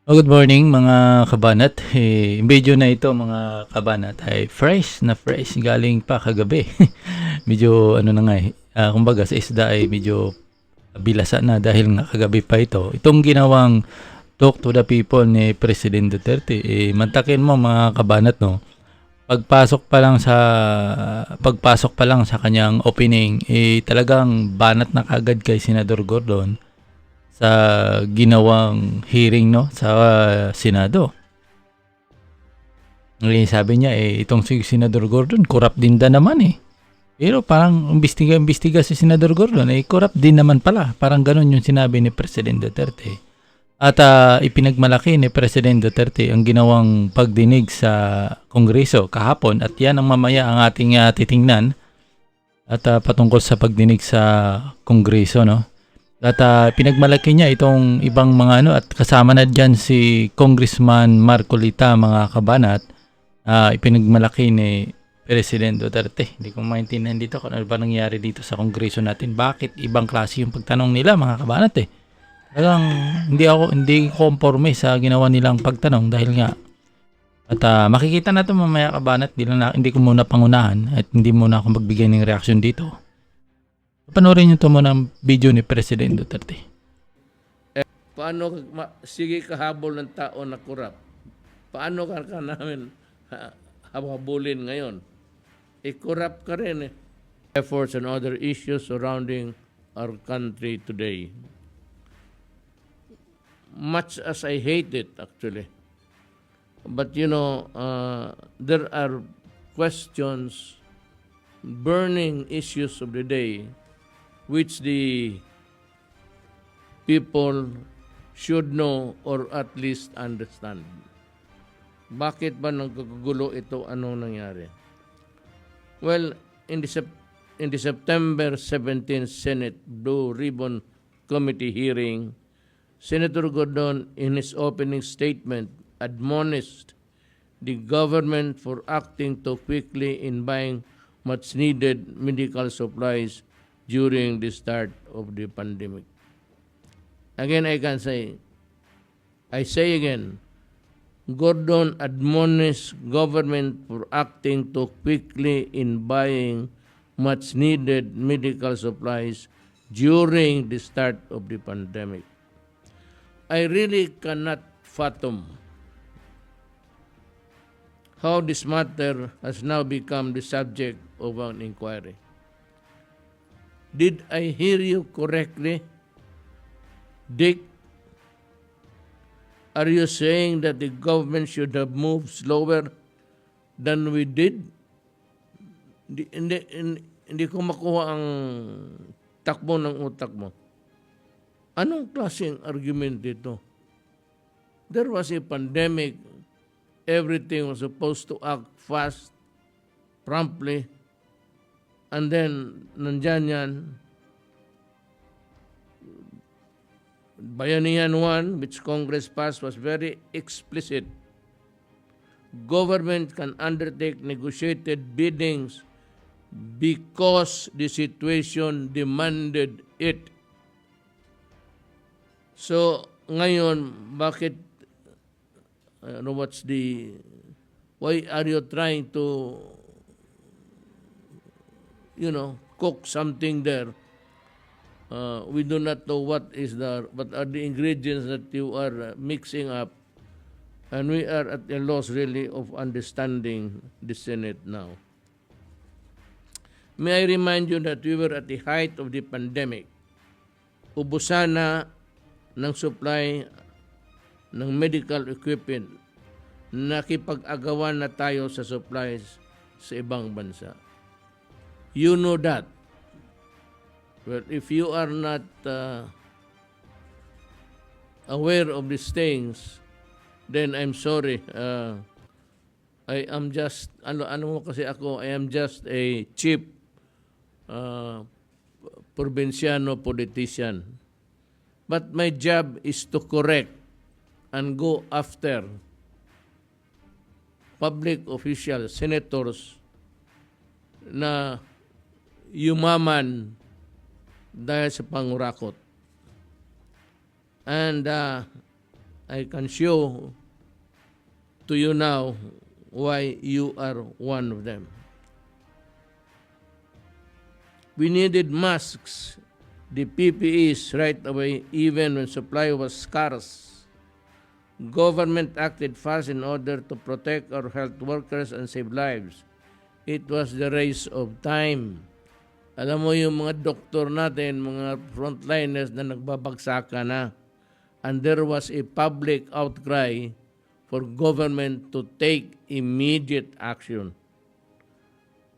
Good morning mga kabanat. Yung video na ito mga kabanat ay fresh na fresh galing pa kagabi. Medyo ano na nga kumbaga sa isda ay medyo bilasa na dahil nga kagabi pa ito. Itong ginawang talk to the people ni President Duterte, mantakin mo mga kabanat, no. Pagpasok pa lang sa kanyang opening, talagang banat na kagad kay Senador Gordon sa ginawang hearing, no, sa Senado. Sabi niya itong si Senador Gordon corrupt din da naman Pero parang imbestiga si Senador Gordon corrupt din naman pala. Parang ganun yung sinabi ni President Duterte. At ipinagmalaki ni President Duterte ang ginawang pagdinig sa Kongreso kahapon at yan ang mamaya ang ating titingnan at patungkol sa pagdinig sa Kongreso, no. At pinagmalaki niya itong ibang mga at kasama na diyan si Congressman Marcolita mga kabanat. Ipinagmalaki ni President Duterte. Hindi ko maintindihan dito kung ano ba nangyari dito sa Kongreso natin. Bakit ibang klase yung pagtanong nila mga kabanat Talagang hindi conforme sa ginawa nilang pagtanong dahil nga at makikita natin mamaya kabanat, hindi ko muna pangunahan at hindi muna ako magbigay ng reaksyon dito. Panoorin niyo ito muna ang video ni President Duterte. Paano sige kahabol ng tao na kurap? Paano ka namin habulin ngayon? Kurap ka rin Efforts and other issues surrounding our country today. Much as I hate it, actually. But there are questions, burning issues of the day, which the people should know or at least understand. Bakit ba nagkagulo ito? Anong nangyari? Well, in the September 17 Senate Blue Ribbon Committee hearing, Senator Gordon, in his opening statement, admonished the government for acting too quickly in buying much-needed medical supplies during the start of the pandemic. Again, I say again, Gordon admonished government for acting too quickly in buying much-needed medical supplies during the start of the pandemic. I really cannot fathom how this matter has now become the subject of an inquiry. Did I hear you correctly, Dick? Are you saying that the government should have moved slower than we did? Hindi ko makuha ang takbo ng utak mo. Anong klaseng argument dito? There was a pandemic. Everything was supposed to act fast, promptly. And then, nandyan yan, Bayanihan 1, which Congress passed, was very explicit. Government can undertake negotiated biddings because the situation demanded it. So, ngayon, bakit, why are you trying to, cook something there? We do not know what are the ingredients that you are mixing up, and we are at a loss really of understanding the Senate now. May I remind you that we were at the height of the pandemic. Ubusan na ng supply ng medical equipment. Nakipag-agawan na tayo sa supplies sa ibang bansa. You know that. Well, if you are not aware of these things, then I'm sorry. I am just, ano kasi ako, I am just a cheap probinsyano politician. But my job is to correct and go after public officials, senators na yumaman dahil sa pangurakot. And I can show to you now why you are one of them. We needed masks, the PPEs right away, even when supply was scarce. Government acted fast in order to protect our health workers and save lives. It was the race of time. Alam mo yung mga doktor natin, mga frontliners na nagbabagsakan na. And there was a public outcry for government to take immediate action.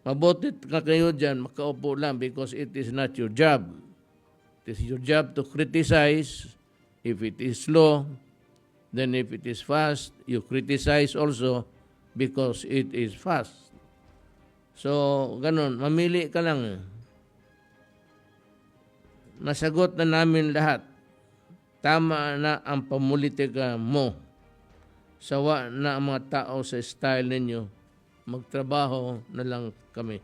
Mabuti ka kayo dyan, makaupo lang because it is not your job. It is your job to criticize. If it is slow, then if it is fast, you criticize also because it is fast. So, ganun, mamili ka lang. Nasagot na namin lahat. Tama na ang pamulitika mo. Sawa na ang mga tao sa style ninyo. Magtrabaho na lang kami.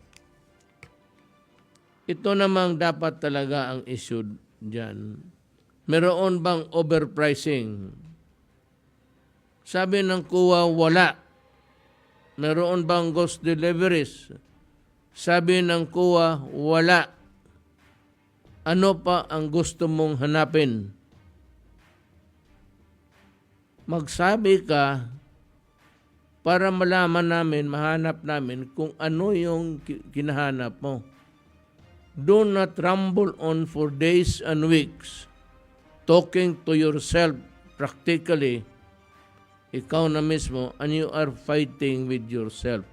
Ito namang dapat talaga ang issue dyan. Meron bang overpricing? Sabi ng kuwa, wala. Meron bang ghost deliveries? Sabi ng kuwa, wala. Ano pa ang gusto mong hanapin? Magsabi ka para malaman namin, mahanap namin kung ano yung kinahanap mo. Do not ramble on for days and weeks talking to yourself practically. Ikaw na mismo and you are fighting with yourself.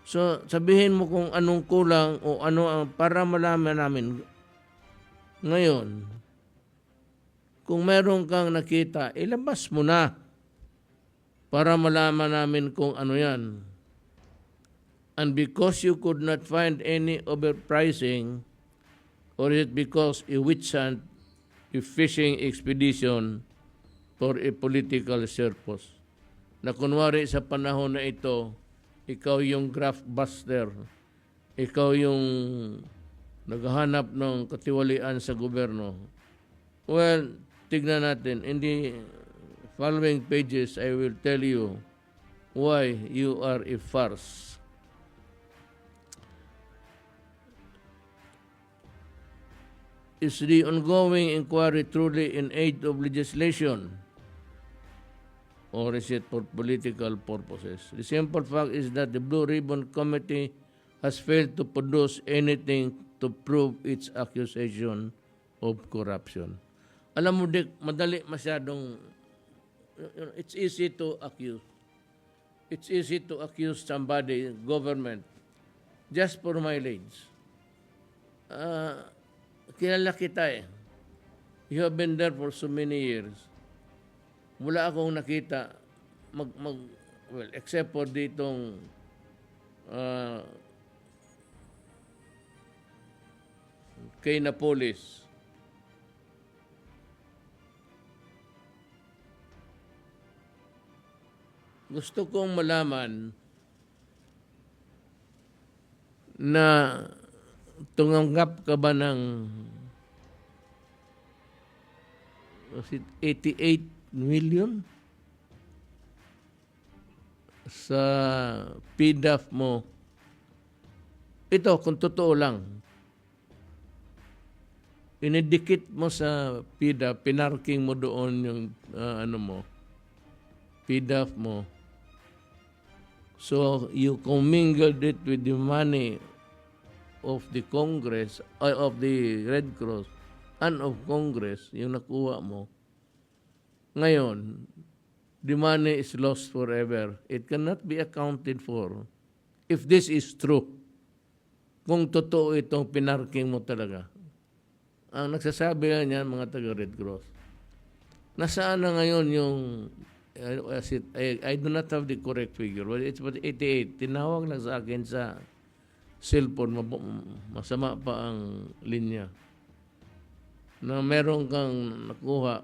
So, sabihin mo kung anong kulang o ano ang para malaman namin ngayon. Kung meron kang nakita, ilabas mo na para malaman namin kung ano yan. And because you could not find any overpricing, or is it because a witch hunt, a fishing expedition for a political purpose? Na kunwari sa panahon na ito, ikaw yung graft buster, ikaw yung naghahanap ng katiwalian sa gobyerno. Well, tignan natin. In the following pages, I will tell you why you are a farce. Is the ongoing inquiry truly in aid of legislation? Or is it for political purposes? The simple fact is that the Blue Ribbon Committee has failed to produce anything to prove its accusation of corruption. Alam mo, Dick, madali masyadong, it's easy to accuse. It's easy to accuse somebody, government, just for mileage. Kilala kita eh. You have been there for so many years. Wala akong nakita, well, except for ditong kay Napolis. Gusto kong malaman na tumanggap ka ba ng 88 million sa PDAF mo. Ito, kung totoo lang, inidikit mo sa PDAF, pinarking mo doon yung PDAF mo. So, you commingled it with the money of the Congress, of the Red Cross, and of Congress, yung nakuha mo. Ngayon, the money is lost forever. It cannot be accounted for if this is true. Kung totoo itong pinarking mo talaga. Ang nagsasabi na niyan, mga taga-Red Cross. Nasaan na ngayon yung, I do not have the correct figure, but it's 88. Tinawag lang sa akin sa cellphone, masama pa ang linya, na meron kang nakuha,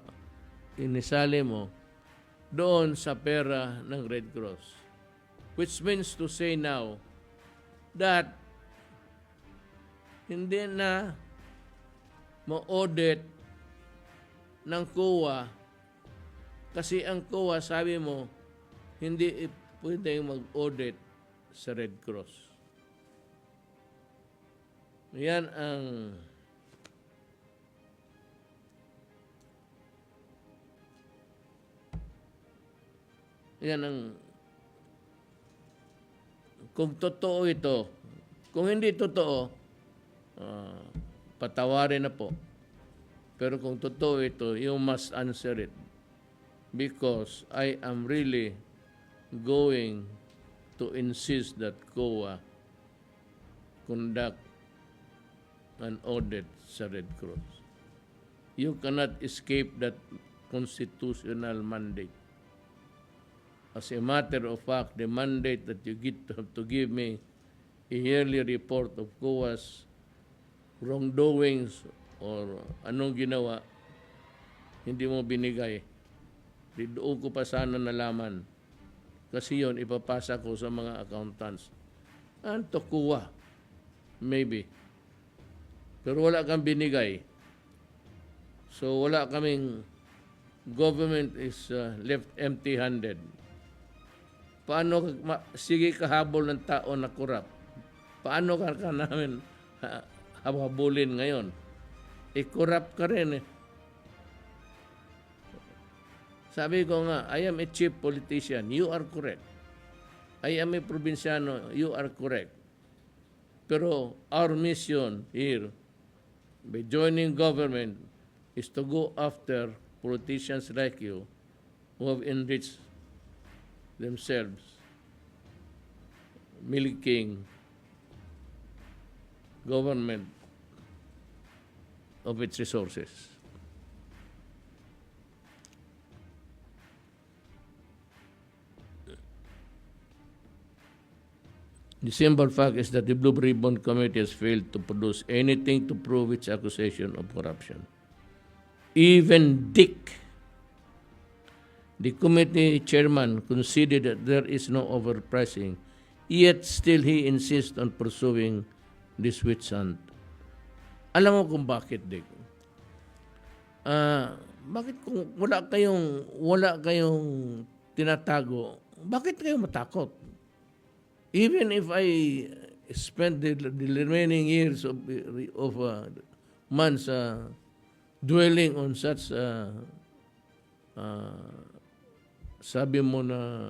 inisali mo doon sa pera ng Red Cross. Which means to say now that hindi na ma-audit ng COA Kasi ang COA, sabi mo, hindi pwedeng mag-audit sa Red Cross. Yan ang kung totoo ito. Kung hindi totoo, patawarin na po. Pero kung totoo ito, you must answer it. Because I am really going to insist that COA conduct an audit sa Red Cross. You cannot escape that constitutional mandate. As a matter of fact, the mandate that you get to give me a yearly report of COA's wrongdoings or anong ginawa, hindi mo binigay. Doon ko pa sana nalaman. Kasi yon ipapasa ko sa mga accountants. Anto COA, maybe. Pero wala kang binigay. So wala kaming, government is left empty-handed. Paano, sige kahabol ng tao na korap? Paano ka namin habulin ngayon? Korap ka rin eh. Sabi ko nga, I am a chief politician. You are correct. I am a probinsyano. You are correct. Pero our mission here, by joining government, is to go after politicians like you who have enriched themselves, milking government of its resources. The simple fact is that the Blue Ribbon Committee has failed to produce anything to prove its accusation of corruption. Even Dick, the committee chairman, conceded that there is no overpricing, yet still he insists on pursuing this witch hunt. Alam mo kung bakit, Dick? Bakit kung wala kayong tinatago, bakit kayo matakot? Even if I spend the remaining years of months dwelling on such sabi mo na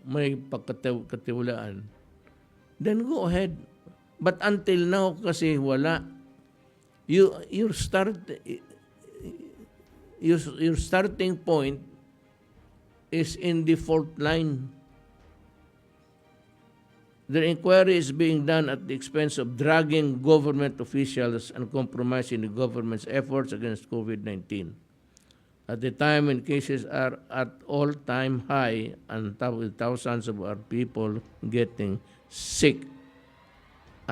may pagkatiwalaan, then go ahead. But until now, kasi wala. Your starting point is in the fault line. The inquiry is being done at the expense of dragging government officials and compromising the government's efforts against COVID-19. At the time when cases are at all-time high and with thousands of our people getting sick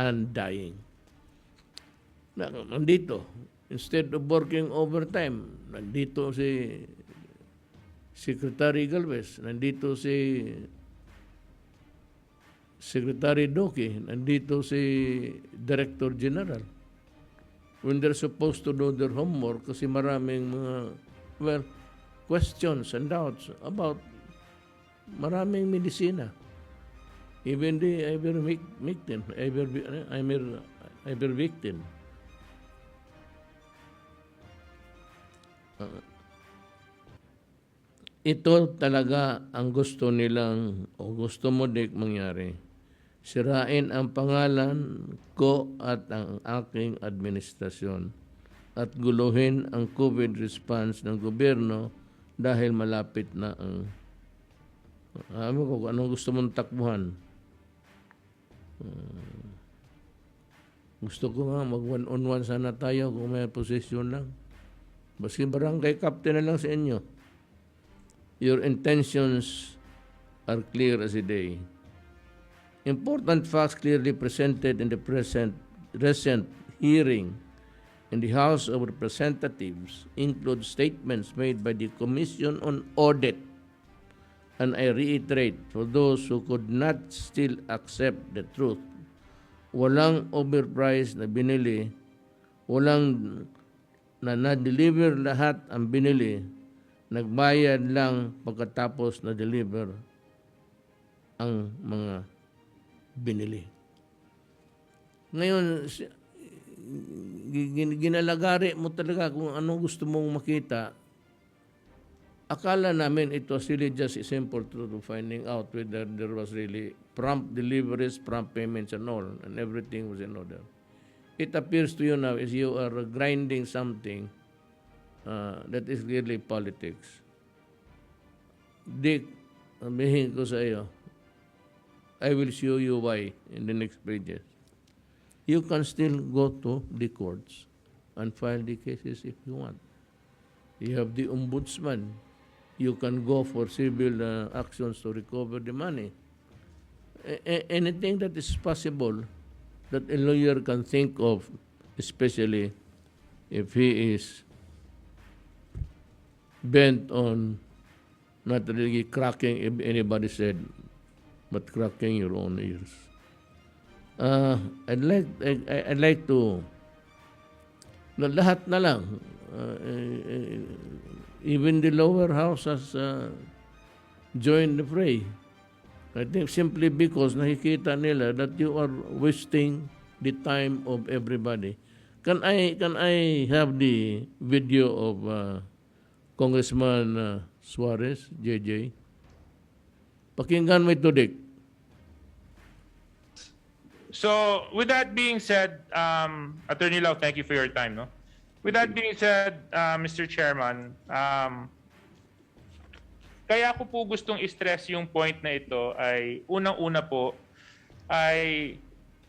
and dying. Nandito, instead of working overtime, nandito si Secretary Galvez, nandito si Secretary Doki, nandito si Director General. When they're supposed to do their homework kasi maraming mga questions and doubts about maraming medisina. Even the ivermectin. Ito talaga ang gusto nilang o gusto mo dik mangyari. Sirain ang pangalan ko at ang aking administrasyon at guluhin ang COVID response ng gobyerno dahil malapit na ang alam ko anong gusto mong takbuhan. Gusto ko nga mag one-on-one sana tayo kung may posisyon lang. Baski barangay captain na lang sa inyo. Your intentions are clear as a day. Important facts clearly presented in the recent hearing in the House of Representatives include statements made by the Commission on Audit. And I reiterate, for those who could not still accept the truth, walang overpriced na binili, walang na na-deliver lahat ang binili, nagbayad lang pagkatapos na deliver ang mga binili. Ngayon, ginalagari mo talaga kung ano gusto mong makita. Akala namin it was really just a simple truth of finding out whether there was really prompt deliveries, prompt payments and all, and everything was in order. It appears to you now as you are grinding something that is really politics. Dick, sabihin ko sa iyo, I will show you why in the next pages. You can still go to the courts and file the cases if you want. You have the ombudsman. You can go for civil actions to recover the money. Anything that is possible that a lawyer can think of, especially if he is bent on not really cracking anybody's head, but cracking your own ears. I'd like to lahat na lang. Even the lower house has joined the fray. I think simply because nakikita nila that you are wasting the time of everybody. Can I have the video of Congressman Suarez, JJ? Pakinggan mo ito, Dick. So, with that being said, Attorney Lau, thank you for your time. No? With that being said, Mr. Chairman, kaya ko po gustong i-stress yung point na ito ay unang-una po ay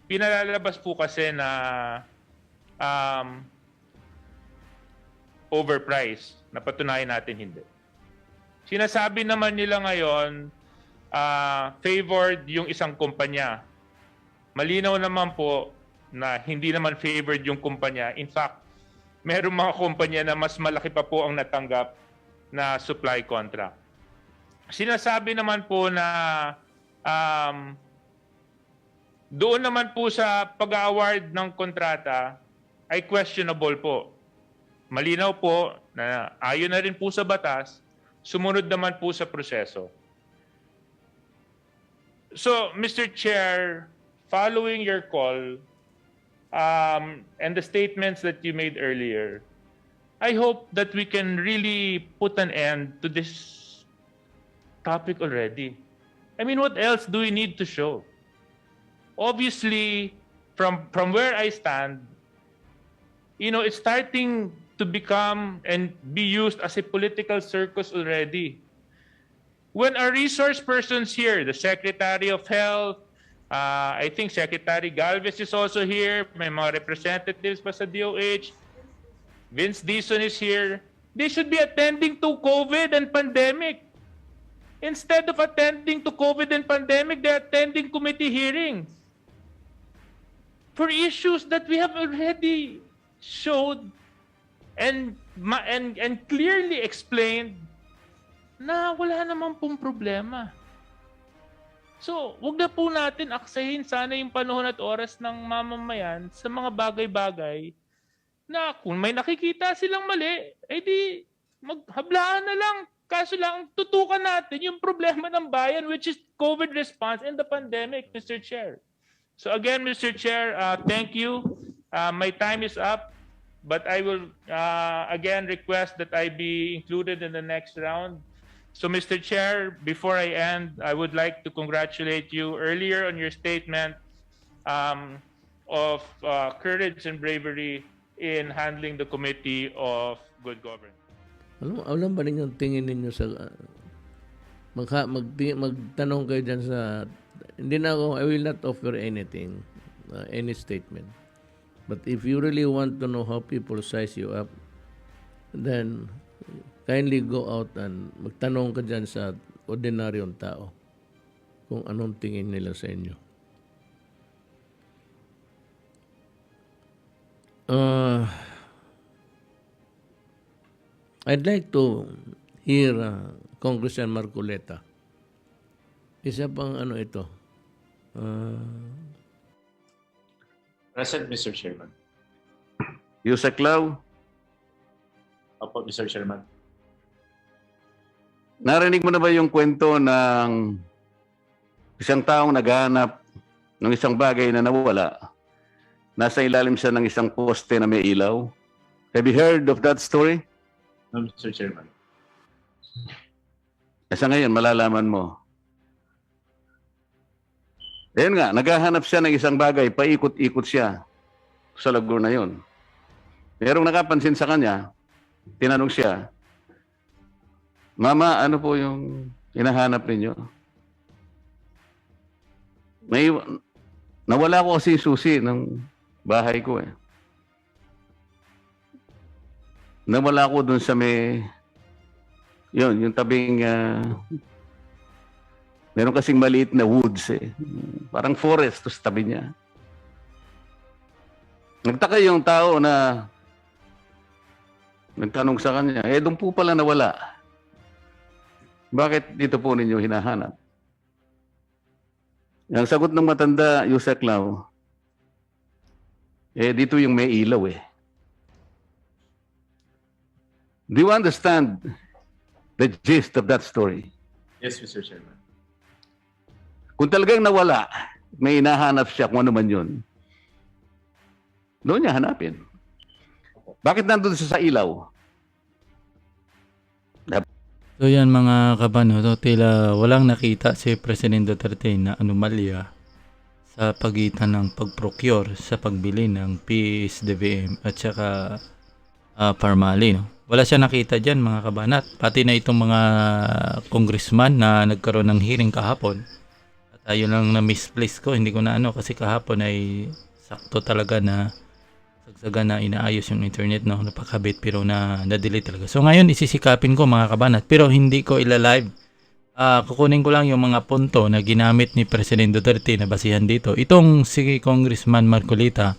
pinalalabas po kasi na overpriced. Napatunayan natin hindi. Sinasabi naman nila ngayon favored yung isang kumpanya. Malinaw naman po na hindi naman favored yung kumpanya. In fact, mayroong mga kumpanya na mas malaki pa po ang natanggap na supply contract. Sinasabi naman po na doon naman po sa pag-award ng kontrata ay questionable po. Malinaw po na ayon na rin po sa batas, sumunod naman po sa proseso. So, Mr. Chair, following your call and the statements that you made earlier, I hope that we can really put an end to this topic already. I mean, what else do we need to show? Obviously, from where I stand, you know, it's starting to become and be used as a political circus already. When our resource persons here, the Secretary of Health, I think Secretary Galvez is also here, may mga representatives pa sa DOH, Vince Dizon is here, they should be attending to COVID and pandemic. Instead of attending to COVID and pandemic, they're attending committee hearings for issues that we have already showed and clearly explained na wala naman pong problema. So, wag na po natin aksahin sana yung panahon at oras ng mamamayan sa mga bagay-bagay na kung may nakikita silang mali, edi maghablaan na lang. Kaso lang, tutukan natin yung problema ng bayan, which is COVID response and the pandemic, Mr. Chair. So again, Mr. Chair, thank you. My time is up, but I will again request that I be included in the next round. So, Mr. Chair, before I end, I would like to congratulate you earlier on your statement of courage and bravery in handling the Committee of Good Governance. Alam ba ninyo tingin ninyo sa magtanong kayo dyan sa hindi na ako, I will not offer anything, any statement. But if you really want to know how people size you up, then kindly go out and magtanong ka dyan sa ordinaryong tao kung anong tingin nila sa inyo. I'd like to hear Congressman Marcoleta. Isa pang ano ito. Present, Mr. Chairman. Yusaklaw, Opo, Mr. Chairman. Narinig mo na ba yung kwento ng isang taong naghahanap ng isang bagay na nawala? Nasa ilalim siya ng isang poste na may ilaw. Have you heard of that story? No, Mr. Chairman. Sa ngayon, malalaman mo. Ayan nga, naghahanap siya ng isang bagay, paikot-ikot siya sa lugar na yon. Merong nakapansin sa kanya, tinanong siya, Mama, ano po yung hinahanap ninyo? Nawala ko kasi yung susi ng bahay ko eh. Nawala ko dun sa yung tabing, meron kasing maliit na woods eh. Parang forest sa tabi niya. Nagtaka yung tao na nagtanong sa kanya, doon po pala nawala. Bakit dito po ninyo hinahanap? Ang sagot ng matanda, Yusek Lau, dito yung may ilaw eh. Do you understand the gist of that story? Yes, Mr. Chairman. Kung talagang nawala, may hinahanap siya kung ano man yun, doon niya hanapin. Bakit nandun siya sa ilaw? So yan mga kabano, tila walang nakita si President Duterte na anomalya sa pagitan ng pag-procure sa pagbili ng PSDVM at saka Parmali. No? Wala siya nakita dyan mga kabanat. Pati na itong mga congressman na nagkaroon ng hearing kahapon. At ayun lang na misplace ko, hindi ko na kasi kahapon ay sakto talaga na sagsaga na inaayos yung internet, no, napakabit pero na-delete talaga. So ngayon isisikapin ko mga kabanat pero hindi ko ila-live. Kukunin ko lang yung mga punto na ginamit ni President Duterte na basihan dito. Itong si Congressman Marcolita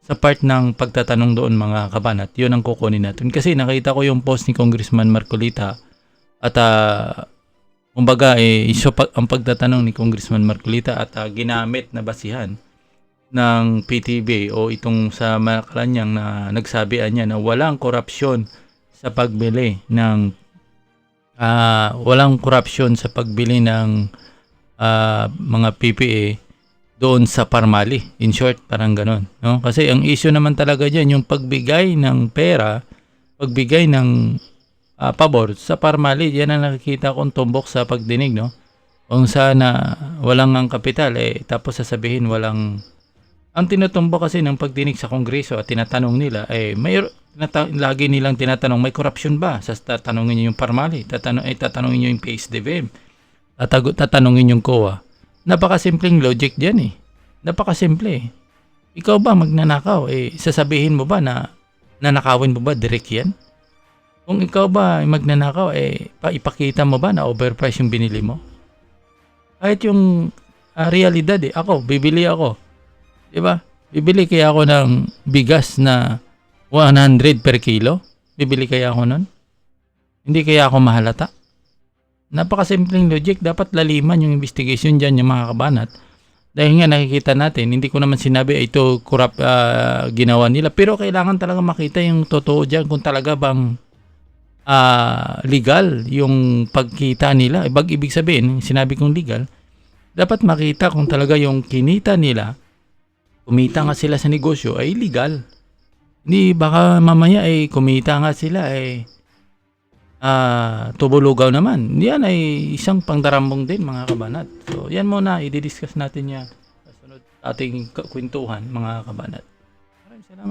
sa part ng pagtatanong doon mga kabanat, yun ang kukunin natin. Kasi nakita ko yung post ni Congressman Marcolita at kumbaga ang pagtatanong ni Congressman Marcolita at ginamit na basihan ng PTB o itong sa Malacanang na nagsabihan niya na walang korupsyon sa pagbili ng mga PPA doon sa Parmali. In short, parang ganon, no? Kasi ang issue naman talaga diyan yung pagbigay ng pera, pagbigay ng pabor sa Parmali. Yan ang nakikita kong tumbok sa pagdinig, no? Kung sana walang ang kapital tapos sasabihin walang. Ang tinutumbok kasi ng pagdinig sa Kongreso at tinatanong nila lagi nilang tinatanong, may corruption ba? Tatanungin niyo yung Parmali, tatanungin niyo yung PSDVM, tatanungin yung COA. Napakasimpleng logic diyan eh. Napakasimple. Ikaw ba magnanakaw? Sasabihin mo ba na nanakawin mo ba direct yan? Kung ikaw ba magnanakaw, ipakita mo ba na overprice yung binili mo? Kahit yung realidad bibili ako. Diba? Bibili kaya ako ng bigas na 100 per kilo? Bibili kaya ako nun? Hindi kaya ako mahalata? Napakasimpleng logic. Dapat laliman yung investigation dyan yung mga kabanat. Dahil nga nakikita natin, hindi ko naman sinabi ito corrupt ginawa nila. Pero kailangan talaga makita yung totoo dyan kung talaga bang legal yung pagkita nila. Ibig sabihin, sinabi kong legal, dapat makita kung talaga yung kinita nila, kumita nga sila sa negosyo ay legal. Hindi baka mamaya kumita nga sila tubulugaw naman. Yan ay isang pangdarambong din mga kabanat. So yan muna, i-discuss natin yan sa sunod ating kwentuhan mga kabanat.